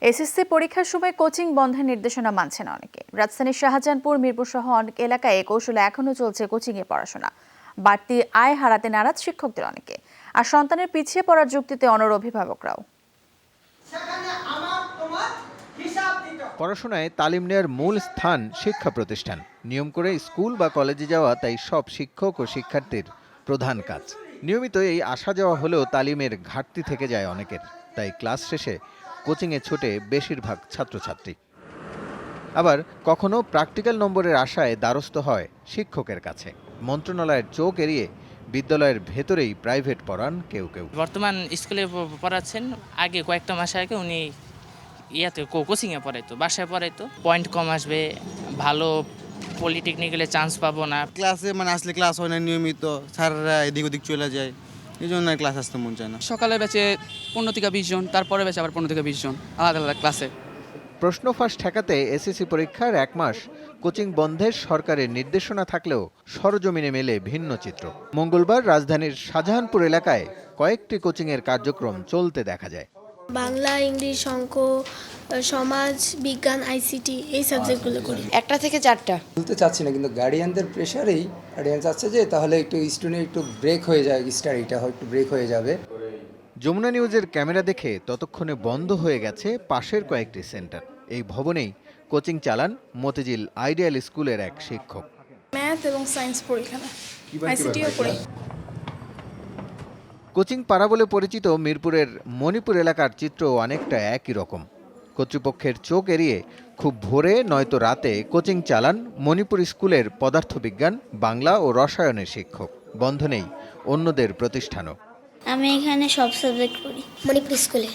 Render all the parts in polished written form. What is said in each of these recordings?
SSC পরীক্ষার সময় coaching বন্ধের নির্দেশনা মানছে না অনেকে। রাজধানীর শাহজাহানপুর, মিরপুর সহ অনেক এলাকায় কৌশলে এখনো চলছে কোচিংয়ে পড়াশোনা। বাড়তি আয় হারাতে নারাজ শিক্ষকদের অনেকে, আর সন্তানের পিছিয়ে পড়ার যুক্তিতে অনড় অভিভাবকরাও। পড়াশোনায় তালিম নেওয়ার মূল স্থান শিক্ষা প্রতিষ্ঠান। নিয়ম করে স্কুল বা কলেজে যাওয়া তাই সব শিক্ষক ও শিক্ষার্থীর প্রধান কাজ। নিয়মিত এই আসা যাওয়া হলেও তালিমের ঘাটতি থেকে যায় অনেকের, তাই ক্লাস শেষে কোচিংয়ে ছুটে বেশিরভাগ ছাত্রছাত্রী। আবার কখনো প্র্যাকটিক্যাল নম্বরের আশায় দ্বারস্থ হয় শিক্ষকের কাছে। মন্ত্রণালয়ের চোখ এড়িয়ে বিদ্যালয়ের ভেতরেই প্রাইভেট পড়ান কেউ কেউ। বর্তমান স্কুলে পড়াচ্ছেন, আগে কয়েকটা মাস আগে উনি কোচিংয়ে পড়াইতো, বাসায় পড়াইতো। পয়েন্ট কম আসবে, ভালো পলিটেকনিক্যালে চান্স পাবো না। ক্লাসে আসলে ক্লাস হয় না নিয়মিত, স্যাররা এদিক ওদিক চলে যায়, এই জন্য ক্লাস আসতে মন চায় না। সকালে ব্যাচে 15 থেকে 20 জন, তারপরে ব্যাচে আবার 15 থেকে 20 জন আলাদা আলাদা ক্লাসে। প্রশ্ন ফাঁস ঠেকাতে এসএসসি পরীক্ষার 1 মাস কোচিং বন্ধের সরকারের নির্দেশনা থাকলেও সরজমিনে মেলে ভিন্ন চিত্র। মঙ্গলবার রাজধানীর শাহজাহানপুর এলাকায় কয়েকটি কোচিংয়ের কার্যক্রম চলতে দেখা যায়। বাংলা, ইংলিশ, অঙ্ক, সমাজ বিজ্ঞান, আইসিটি এই সাবজেক্টগুলো করি। 1টা থেকে 4টা বলতে চাচ্ছি না, কিন্তু গার্ডিয়ানদের প্রেশারেই গার্ডিয়ান চাচ্ছে যে তাহলে একটু স্টুডেন্ট একটু ব্রেক হয়ে যায়, স্টাডিটা একটু ব্রেক হয়ে যাবে। যমুনা নিউজের ক্যামেরা দেখে ততক্ষণে বন্ধ হয়ে গেছে পাশের কয়েকটি সেন্টার। এই ভবনেই কোচিং চালান মতিঝিল আইডিয়াল স্কুলের এক শিক্ষক। ম্যাথ এবং সায়েন্স পরীক্ষা, আইসিটিও পড়ি। কোচিং পাড়া বলে পরিচিত মিরপুরের মণিপুর এলাকার চিত্র অনেকটা একই রকম। কর্তৃপক্ষের চোখ এড়িয়ে খুব ভোরে নয়তো রাতে কোচিং চালান মণিপুর স্কুলের পদার্থবিজ্ঞান, বাংলা ও রসায়নের শিক্ষক। বন্ধ নেই অন্যদের প্রতিষ্ঠানও। আমি এখানে সব সাবজেক্ট পড়ি মণিপুর স্কুলে।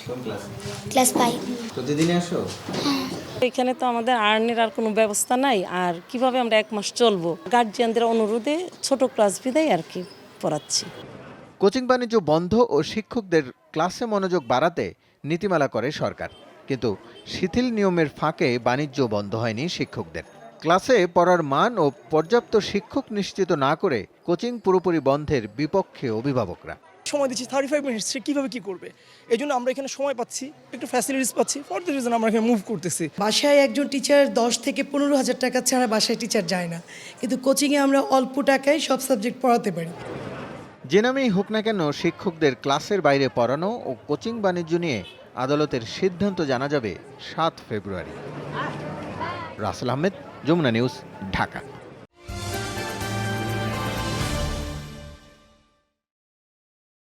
ক্লাস 5। প্রতিদিনই আসো? এখানে তো আমাদের আর্নের আর কোনো ব্যবস্থা নাই, আর কিভাবে আমরা 1 মাস চলবো। গার্জিয়ানদের অনুরোধে ছোট ক্লাস বিদায় আর কি পড়াচ্ছি। কোচিং বাণিজ্য বন্ধ ও শিক্ষকদের ক্লাসে মনোযোগ বাড়াতে নীতিমালা করে সরকার, কিন্তু শিথিল নিয়মের ফাঁকে বাণিজ্য বন্ধ হয়নি শিক্ষকদের। ক্লাসে পড়ার মান ও পর্যাপ্ত শিক্ষক নিশ্চিত না করে কোচিং পুরোপুরি বন্ধের বিপক্ষে অভিভাবকরা। সময় দিচ্ছি 35 মিনিট, সে কীভাবে কী করবে? এই জন্য আমরা এখানে সময় পাচ্ছি, একটু ফ্যাসিলিটিস পাচ্ছি, ফর দ্য রিজন আমরা এখানে মুভ করতেছি। বাসায় একজন টিচার 10 থেকে 15,000 টাকা ছাড়া বাসায় টিচার যায় না, কিন্তু কোচিংয়ে আমরা অল্প টাকায় সব সাবজেক্ট পড়াতে পারি। যে নামেই হোক না কেন, শিক্ষকদের ক্লাসের বাইরে পড়ানো ও কোচিং বাণিজ্য নিয়ে আদালতের সিদ্ধান্ত জানা যাবে 7 ফেব্রুয়ারি। রাসেল আহমেদ, যমুনা নিউজ, ঢাকা।